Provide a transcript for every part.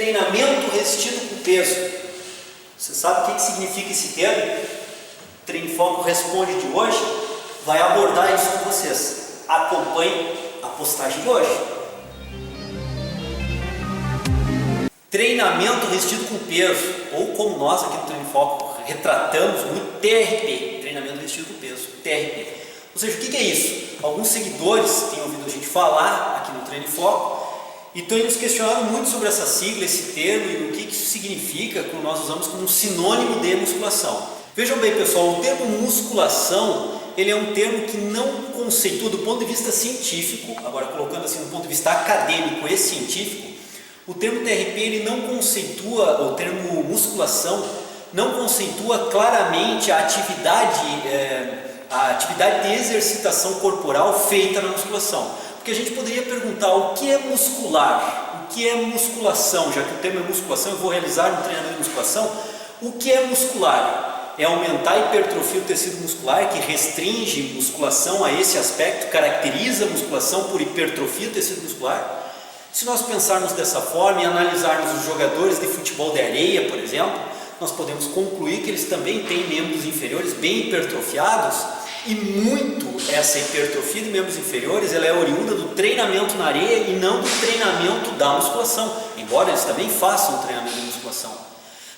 treinamento resistido com peso. Você sabe o que significa esse termo? O Treino em Foco Responde de hoje vai abordar isso com vocês. Acompanhe a postagem de hoje. Treinamento resistido com peso, ou como nós aqui no Treino em Foco retratamos muito, TRP, treinamento resistido com peso, TRP. Ou seja, o que é isso? Alguns seguidores têm ouvido a gente falar aqui no Treino em Foco e estão nos questionando muito sobre essa sigla, esse termo e o que isso significa quando nós usamos como um sinônimo de musculação. Vejam bem, pessoal, o termo musculação ele é um termo que não conceitua do ponto de vista científico, agora colocando assim do ponto de vista acadêmico e científico, o termo TRP ele não conceitua, o termo musculação não conceitua claramente a atividade de exercitação corporal feita na musculação. Porque a gente poderia perguntar o que é muscular, o que é musculação, já que o termo é musculação, eu vou realizar um treinamento de musculação. O que é muscular? É aumentar a hipertrofia do tecido muscular, que restringe musculação a esse aspecto, caracteriza a musculação por hipertrofia do tecido muscular. Se nós pensarmos dessa forma e analisarmos os jogadores de futebol de areia, por exemplo, nós podemos concluir que eles também têm membros inferiores bem hipertrofiados e muito essa hipertrofia de membros inferiores ela é oriunda do treinamento na areia e não do treinamento da musculação, embora eles também façam treinamento de musculação.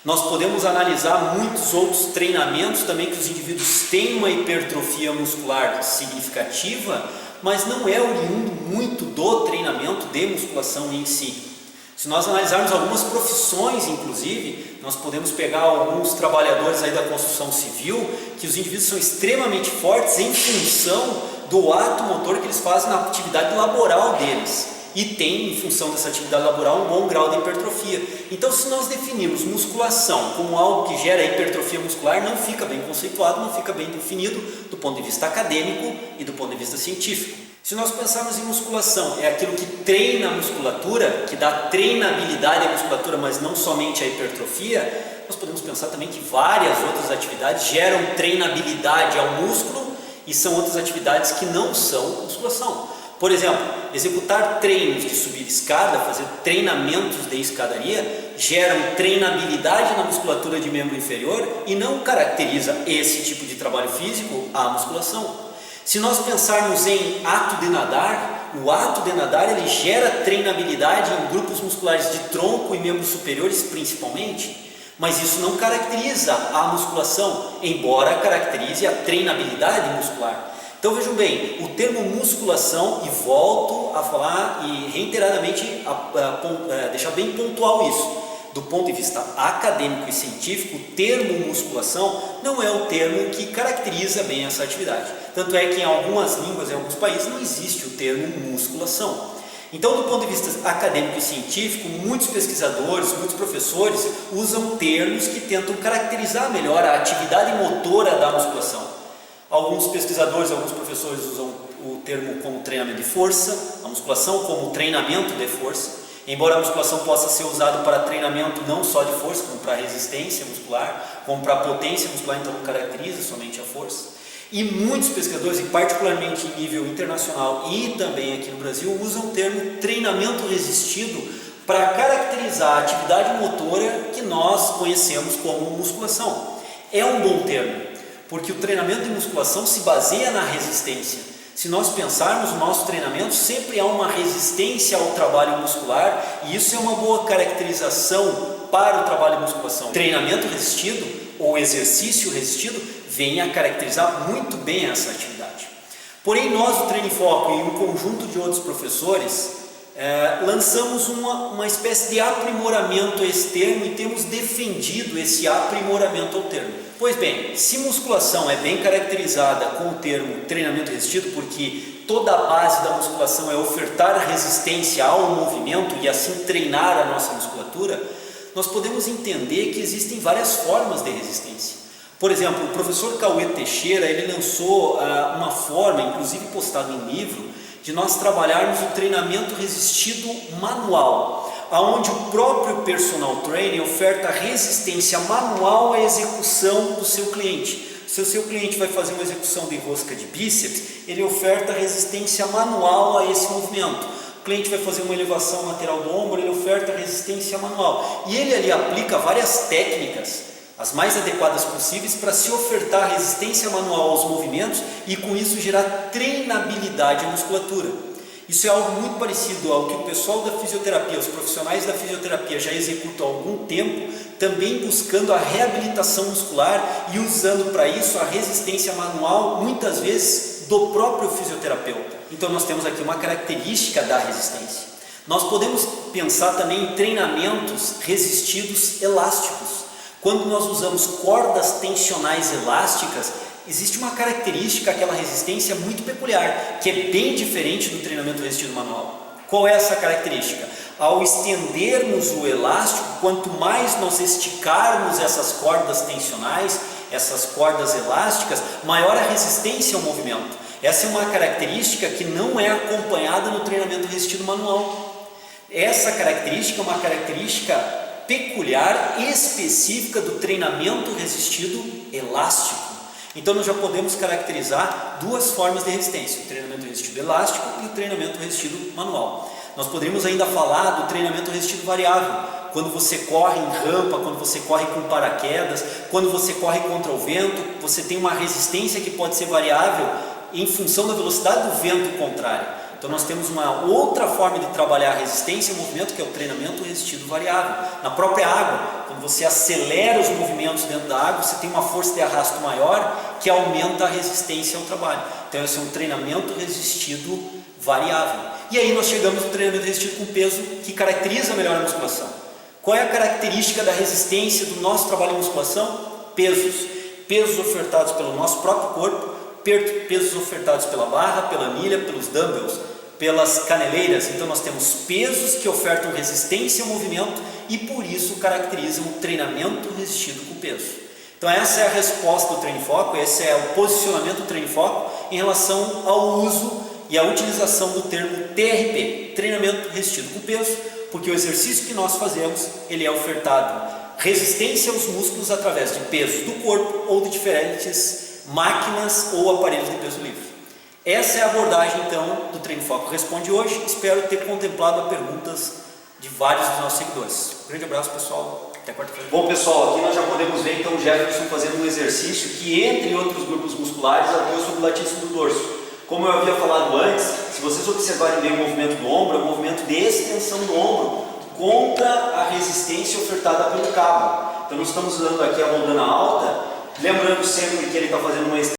Nós podemos analisar muitos outros treinamentos também que os indivíduos têm uma hipertrofia muscular significativa, mas não é oriundo muito do treinamento de musculação em si. Se nós analisarmos algumas profissões, inclusive, nós podemos pegar alguns trabalhadores aí da construção civil, que os indivíduos são extremamente fortes em função do ato motor que eles fazem na atividade laboral deles. E tem, em função dessa atividade laboral, um bom grau de hipertrofia. Então, se nós definirmos musculação como algo que gera hipertrofia muscular, não fica bem conceituado, não fica bem definido do ponto de vista acadêmico e do ponto de vista científico. Se nós pensarmos em musculação, é aquilo que treina a musculatura, que dá treinabilidade à musculatura, mas não somente a hipertrofia, nós podemos pensar também que várias outras atividades geram treinabilidade ao músculo e são outras atividades que não são musculação. Por exemplo, executar treinos de subir escada, fazer treinamentos de escadaria, geram treinabilidade na musculatura de membro inferior e não caracteriza esse tipo de trabalho físico a musculação. Se nós pensarmos em ato de nadar, o ato de nadar ele gera treinabilidade em grupos musculares de tronco e membros superiores principalmente, mas isso não caracteriza a musculação, embora caracterize a treinabilidade muscular. Então vejam bem, o termo musculação, e volto a falar e reiteradamente deixar bem pontual isso, do ponto de vista acadêmico e científico, o termo musculação não é o termo que caracteriza bem essa atividade. Tanto é que em algumas línguas, em alguns países, não existe o termo musculação. Então, do ponto de vista acadêmico e científico, muitos pesquisadores, muitos professores usam termos que tentam caracterizar melhor a atividade motora da musculação. Alguns pesquisadores, alguns professores usam o termo como treinamento de força, a musculação como treinamento de força. Embora a musculação possa ser usada para treinamento não só de força, como para resistência muscular, como para potência muscular, então não caracteriza somente a força. E muitos pesquisadores, e particularmente em nível internacional e também aqui no Brasil, usam o termo treinamento resistido para caracterizar a atividade motora que nós conhecemos como musculação. É um bom termo, porque o treinamento de musculação se baseia na resistência. Se nós pensarmos, o nosso treinamento sempre há uma resistência ao trabalho muscular e isso é uma boa caracterização para o trabalho de musculação. Treinamento resistido ou exercício resistido vem a caracterizar muito bem essa atividade. Porém, nós do Treino em Foco e um conjunto de outros professores lançamos uma espécie de aprimoramento a esse termo e temos defendido esse aprimoramento ao termo. Pois bem, se musculação é bem caracterizada com o termo treinamento resistido, porque toda a base da musculação é ofertar resistência ao movimento e assim treinar a nossa musculatura, nós podemos entender que existem várias formas de resistência. Por exemplo, o professor Cauê Teixeira, ele lançou uma forma, inclusive postado em livro, de nós trabalharmos o treinamento resistido manual, onde o próprio personal trainer oferta resistência manual à execução do seu cliente. Se o seu cliente vai fazer uma execução de rosca de bíceps, ele oferta resistência manual a esse movimento. O cliente vai fazer uma elevação lateral do ombro, ele oferta resistência manual. E ele ali aplica várias técnicas, as mais adequadas possíveis, para se ofertar resistência manual aos movimentos e com isso gerar treinabilidade à musculatura. Isso é algo muito parecido ao que o pessoal da fisioterapia, os profissionais da fisioterapia já executam há algum tempo, também buscando a reabilitação muscular e usando para isso a resistência manual, muitas vezes do próprio fisioterapeuta. Então nós temos aqui uma característica da resistência. Nós podemos pensar também em treinamentos resistidos elásticos. Quando nós usamos cordas tensionais elásticas, existe uma característica, aquela resistência muito peculiar, que é bem diferente do treinamento resistido manual. Qual é essa característica? Ao estendermos o elástico, quanto mais nós esticarmos essas cordas tensionais, essas cordas elásticas, maior a resistência ao movimento. Essa é uma característica que não é acompanhada no treinamento resistido manual. Essa característica é uma característica peculiar e específica do treinamento resistido elástico. Então nós já podemos caracterizar duas formas de resistência, o treinamento resistido elástico e o treinamento resistido manual. Nós poderíamos ainda falar do treinamento resistido variável, quando você corre em rampa, quando você corre com paraquedas, quando você corre contra o vento, você tem uma resistência que pode ser variável em função da velocidade do vento contrário. Então nós temos uma outra forma de trabalhar a resistência e o movimento, que é o treinamento resistido variável. Na própria água, quando você acelera os movimentos dentro da água, você tem uma força de arrasto maior que aumenta a resistência ao trabalho. Então esse é um treinamento resistido variável. E aí nós chegamos no treinamento resistido com peso, que caracteriza melhor a musculação. Qual é a característica da resistência do nosso trabalho em musculação? Pesos. Pesos ofertados pelo nosso próprio corpo, pesos ofertados pela barra, pela anilha, pelos dumbbells, pelas caneleiras. Então nós temos pesos que ofertam resistência ao movimento e por isso caracterizam o treinamento resistido com peso. Então essa é a resposta do treino em foco, esse é o posicionamento do treino em foco em relação ao uso e à utilização do termo TRP, treinamento resistido com peso, porque o exercício que nós fazemos, ele é ofertado resistência aos músculos através de pesos do corpo ou de diferentes máquinas ou aparelhos de peso livre. Essa é a abordagem então do Treino em Foco Responde hoje. Espero ter contemplado as perguntas de vários dos nossos seguidores. Um grande abraço, pessoal. Até quarta-feira. Bom, pessoal, aqui nós já podemos ver então o Jefferson fazendo um exercício que, entre outros grupos musculares, atua sobre o latíssimo do dorso. Como eu havia falado antes, se vocês observarem bem o movimento do ombro, é um movimento de extensão do ombro contra a resistência ofertada pelo cabo. Então nós estamos usando aqui a roldana alta, lembrando sempre que ele está fazendo uma extensão